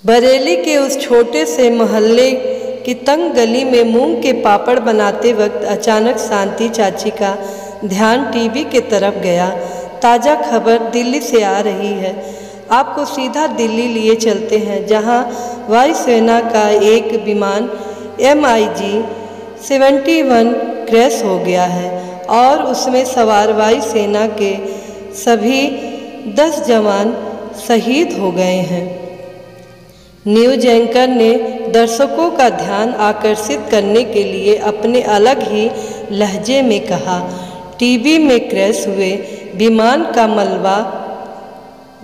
बरेली के उस छोटे से मोहल्ले की तंग गली में मूंग के पापड़ बनाते वक्त अचानक शांति चाची का ध्यान टीवी की तरफ गया। ताज़ा खबर दिल्ली से आ रही है। आपको सीधा दिल्ली लिए चलते हैं, जहां वायुसेना का एक विमान MiG-71 क्रैश हो गया है और उसमें सवार वायुसेना के सभी 10 जवान शहीद हो गए हैं। न्यूज एंकर ने दर्शकों का ध्यान आकर्षित करने के लिए अपने अलग ही लहजे में कहा, टीवी में क्रैश हुए विमान का मलबा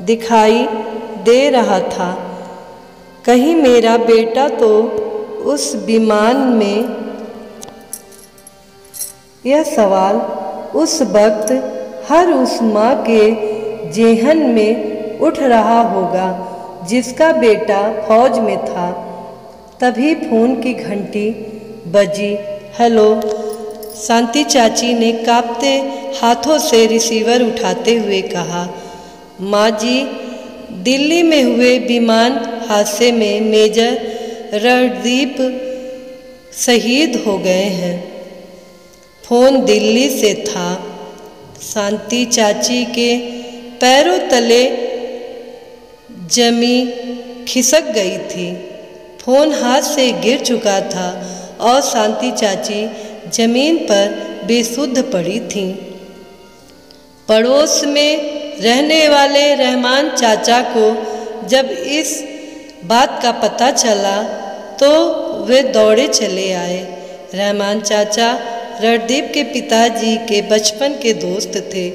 दिखाई दे रहा था। कहीं मेरा बेटा तो उस विमान में? यह सवाल उस वक्त हर उस माँ के जेहन में उठ रहा होगा जिसका बेटा फौज में था। तभी फोन की घंटी बजी। हेलो, शांति चाची ने कांपते हाथों से रिसीवर उठाते हुए कहा। माँ जी, दिल्ली में हुए विमान हादसे में मेजर रणदीप शहीद हो गए हैं। फोन दिल्ली से था। शांति चाची के पैरों तले जमी खिसक गई थी। फोन हाथ से गिर चुका था और शांति चाची जमीन पर बेसुध पड़ी थीं। पड़ोस में रहने वाले रहमान चाचा को जब इस बात का पता चला तो वे दौड़े चले आए। रहमान चाचा रणदीप के पिताजी के बचपन के दोस्त थे।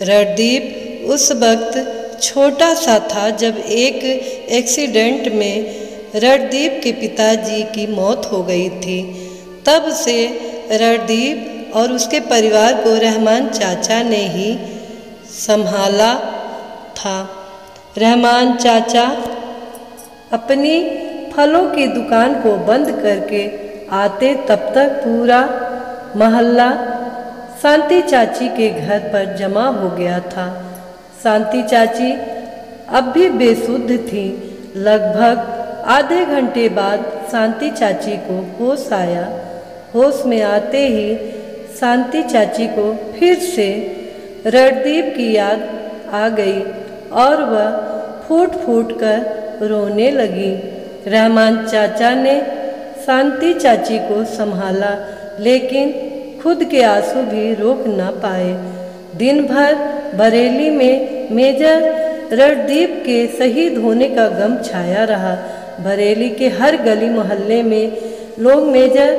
रणदीप उस वक्त छोटा सा था जब एक एक्सीडेंट में रणदीप के पिताजी की मौत हो गई थी। तब से रणदीप और उसके परिवार को रहमान चाचा ने ही संभाला था। रहमान चाचा अपनी फलों की दुकान को बंद करके आते, तब तक पूरा मोहल्ला शांति चाची के घर पर जमा हो गया था। शांति चाची अब भी बेसुध थी। लगभग आधे घंटे बाद शांति चाची को होश आया। होश में आते ही शांति चाची को फिर से रणदीप की याद आ गई और वह फूट फूट कर रोने लगी। रहमान चाचा ने शांति चाची को संभाला, लेकिन खुद के आंसू भी रोक न पाए। दिन भर बरेली में मेजर रणदीप के शहीद होने का गम छाया रहा। बरेली के हर गली मोहल्ले में लोग मेजर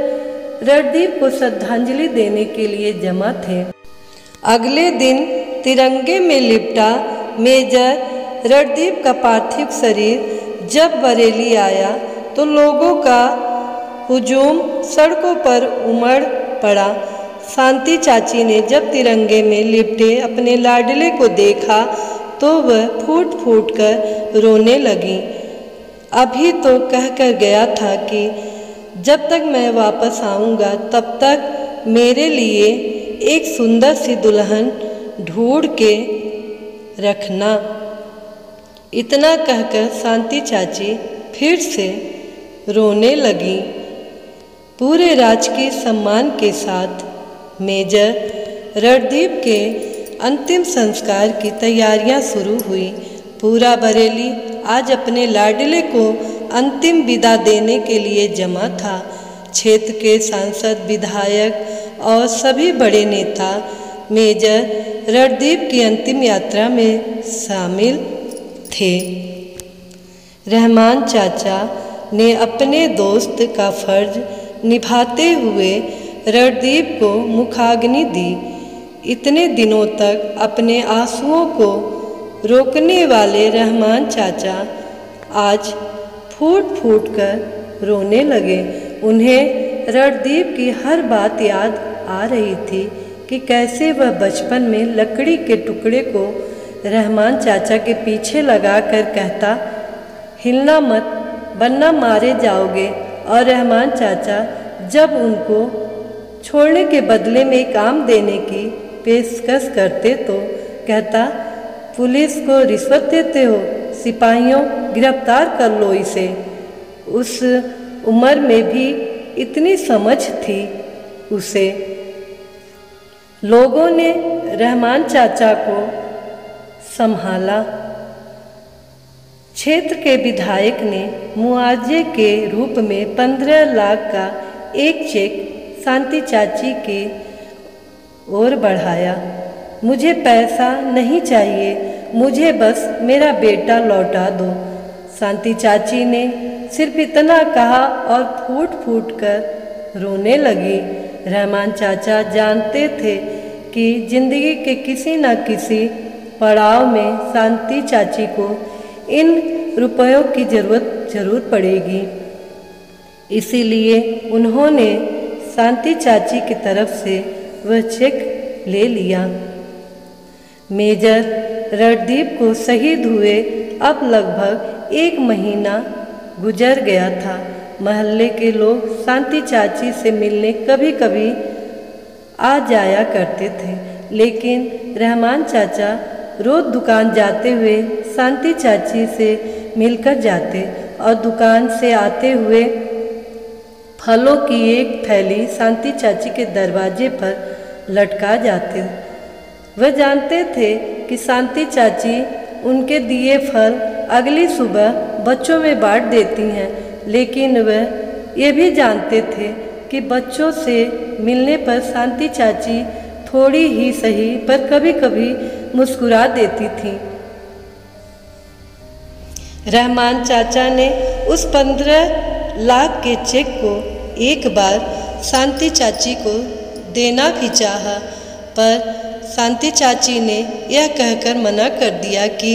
रणदीप को श्रद्धांजलि देने के लिए जमा थे। अगले दिन तिरंगे में लिपटा मेजर रणदीप का पार्थिव शरीर जब बरेली आया तो लोगों का हुजूम सड़कों पर उमड़ पड़ा। शांति चाची ने जब तिरंगे में लिपटे अपने लाडले को देखा तो वह फूट फूट कर रोने लगी। अभी तो कह कर गया था कि जब तक मैं वापस आऊँगा तब तक मेरे लिए एक सुंदर सी दुल्हन ढूंढ के रखना। इतना कहकर शांति चाची फिर से रोने लगी। पूरे राजकीय सम्मान के साथ मेजर रणदीप के अंतिम संस्कार की तैयारियां शुरू हुई। पूरा बरेली आज अपने लाडले को अंतिम विदा देने के लिए जमा था। क्षेत्र के सांसद, विधायक और सभी बड़े नेता मेजर रणदीप की अंतिम यात्रा में शामिल थे। रहमान चाचा ने अपने दोस्त का फर्ज निभाते हुए रणदीप को मुखाग्नि दी। इतने दिनों तक अपने आंसुओं को रोकने वाले रहमान चाचा आज फूट फूट कर रोने लगे। उन्हें रणदीप की हर बात याद आ रही थी कि कैसे वह बचपन में लकड़ी के टुकड़े को रहमान चाचा के पीछे लगाकर कहता, हिलना मत वरना मारे जाओगे। और रहमान चाचा जब उनको छोड़ने के बदले में काम देने की पेशकश करते तो कहता, पुलिस को रिश्वत देते हो, सिपाहियों गिरफ्तार कर लो इसे। उस उम्र में भी इतनी समझ थी उसे। लोगों ने रहमान चाचा को संभाला। क्षेत्र के विधायक ने मुआवजे के रूप में 15 लाख का एक चेक शांति चाची की ओर बढ़ाया। मुझे पैसा नहीं चाहिए, मुझे बस मेरा बेटा लौटा दो। शांति चाची ने सिर्फ इतना कहा और फूट फूट कर रोने लगी। रहमान चाचा जानते थे कि जिंदगी के किसी न किसी पड़ाव में शांति चाची को इन रुपयों की ज़रूरत जरूर पड़ेगी। इसीलिए उन्होंने शांति चाची की तरफ से वह चेक ले लिया। मेजर रणदीप को शहीद हुए अब लगभग 1 महीना गुजर गया था। महल्ले के लोग शांति चाची से मिलने कभी कभी आ जाया करते थे, लेकिन रहमान चाचा रोज दुकान जाते हुए शांति चाची से मिलकर जाते और दुकान से आते हुए फलों की एक थैली शांति चाची के दरवाजे पर लटका जाते। वह जानते थे कि शांति चाची उनके दिए फल अगली सुबह बच्चों में बांट देती हैं, लेकिन वह ये भी जानते थे कि बच्चों से मिलने पर शांति चाची थोड़ी ही सही पर कभी कभी मुस्कुरा देती थी। रहमान चाचा ने उस 15 लाख के चेक को एक बार शांति चाची को देना भी चाहा, पर शांति चाची ने यह कहकर मना कर दिया कि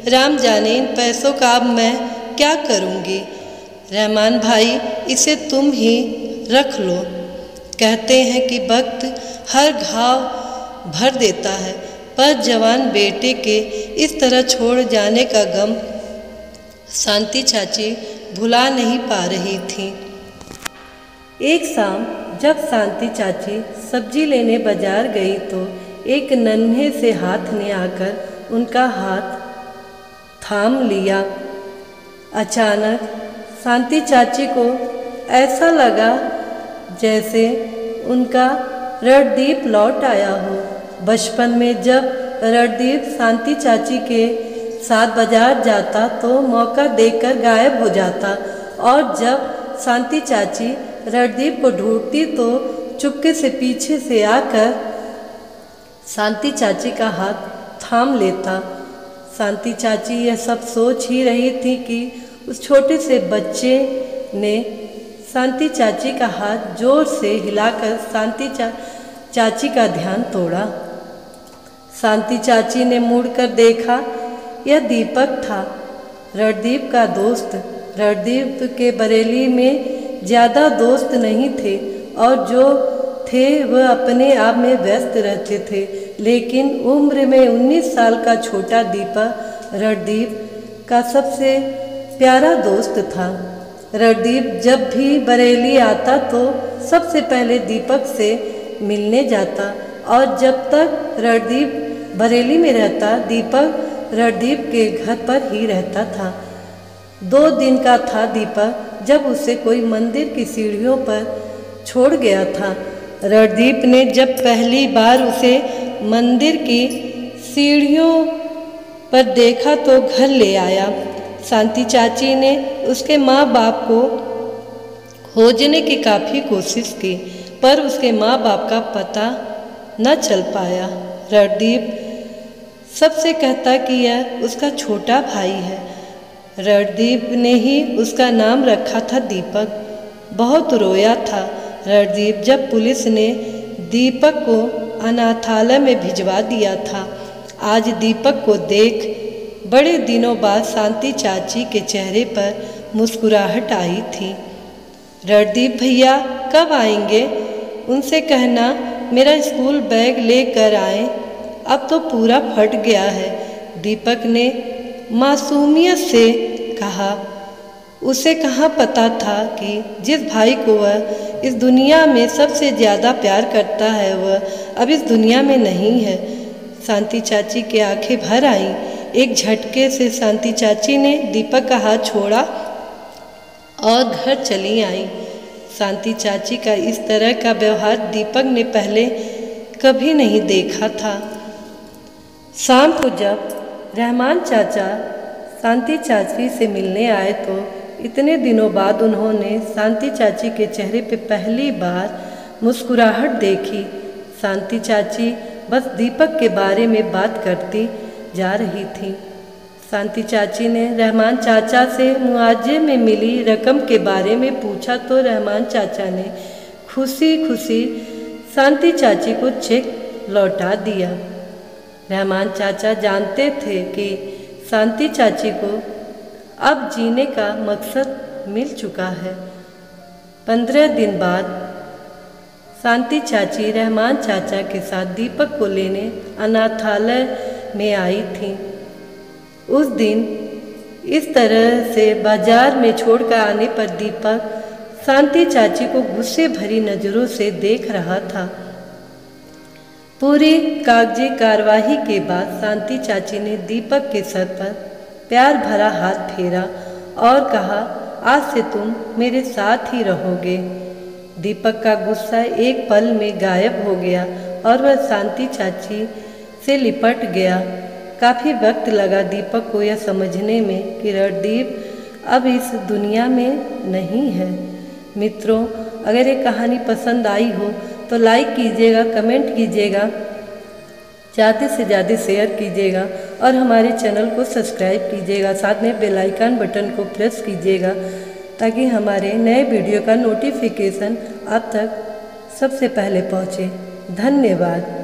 राम जाने इन पैसों का अब मैं क्या करूँगी। रहमान भाई, इसे तुम ही रख लो। कहते हैं कि वक्त हर घाव भर देता है, पर जवान बेटे के इस तरह छोड़ जाने का गम शांति चाची भुला नहीं पा रही थी। एक शाम जब शांति चाची सब्जी लेने बाजार गई तो एक नन्हे से हाथ ने आकर उनका हाथ थाम लिया। अचानक शांति चाची को ऐसा लगा जैसे उनका रणदीप लौट आया हो। बचपन में जब रणदीप शांति चाची के साथ बाजार जाता तो मौका देखकर गायब हो जाता, और जब शांति चाची रणदीप को ढूंढती तो चुपके से पीछे से आकर शांति चाची का हाथ थाम लेता। शांति चाची यह सब सोच ही रही थी कि उस छोटे से बच्चे ने शांति चाची का हाथ जोर से हिलाकर शांति चाची का ध्यान तोड़ा। शांति चाची ने मुड़कर देखा, यह दीपक था, रणदीप का दोस्त। रणदीप के बरेली में ज़्यादा दोस्त नहीं थे और जो थे वह अपने आप में व्यस्त रहते थे, लेकिन उम्र में 19 साल का छोटा दीपक रणदीप का सबसे प्यारा दोस्त था। रणदीप जब भी बरेली आता तो सबसे पहले दीपक से मिलने जाता, और जब तक रणदीप बरेली में रहता दीपक रणदीप के घर पर ही रहता था। 2 दिन का था दीपक जब उसे कोई मंदिर की सीढ़ियों पर छोड़ गया था। रणदीप ने जब पहली बार उसे मंदिर की सीढ़ियों पर देखा तो घर ले आया। शांति चाची ने उसके माँ बाप को खोजने की काफ़ी कोशिश की, पर उसके माँ बाप का पता न चल पाया। रणदीप सबसे कहता कि यह उसका छोटा भाई है। रणदीप ने ही उसका नाम रखा था दीपक। बहुत रोया था रणदीप जब पुलिस ने दीपक को अनाथालय में भिजवा दिया था। आज दीपक को देख बड़े दिनों बाद शांति चाची के चेहरे पर मुस्कुराहट आई थी। रणदीप भैया कब आएंगे? उनसे कहना मेरा स्कूल बैग लेकर आए, अब तो पूरा फट गया है। दीपक ने मासूमियत से कहा। उसे कहाँ पता था कि जिस भाई को वह इस दुनिया में सबसे ज़्यादा प्यार करता है वह अब इस दुनिया में नहीं है। शांति चाची की आंखें भर आईं। एक झटके से शांति चाची ने दीपक का हाथ छोड़ा और घर चली आई। शांति चाची का इस तरह का व्यवहार दीपक ने पहले कभी नहीं देखा था। शाम को जब रहमान चाचा शांति चाची से मिलने आए तो इतने दिनों बाद उन्होंने शांति चाची के चेहरे पे पहली बार मुस्कुराहट देखी। शांति चाची बस दीपक के बारे में बात करती जा रही थी। शांति चाची ने रहमान चाचा से मुआवजे में मिली रकम के बारे में पूछा तो रहमान चाचा ने खुशी खुशी शांति चाची को चेक लौटा दिया। रहमान चाचा जानते थे कि शांति चाची को अब जीने का मकसद मिल चुका है। 15 दिन बाद शांति चाची रहमान चाचा के साथ दीपक को लेने अनाथालय में आई थी। उस दिन इस तरह से बाजार में छोड़कर आने पर दीपक शांति चाची को गुस्से भरी नज़रों से देख रहा था। पूरी कागजी कार्रवाई के बाद शांति चाची ने दीपक के सर पर प्यार भरा हाथ फेरा और कहा, आज से तुम मेरे साथ ही रहोगे। दीपक का गुस्सा एक पल में गायब हो गया और वह शांति चाची से लिपट गया। काफ़ी वक्त लगा दीपक को यह समझने में कि रणदीप अब इस दुनिया में नहीं है। मित्रों, अगर ये कहानी पसंद आई हो तो लाइक कीजिएगा, कमेंट कीजिएगा, ज़्यादा से ज़्यादा शेयर कीजिएगा और हमारे चैनल को सब्सक्राइब कीजिएगा। साथ में बेल आइकन बटन को प्रेस कीजिएगा ताकि हमारे नए वीडियो का नोटिफिकेशन आप तक सबसे पहले पहुँचे। धन्यवाद।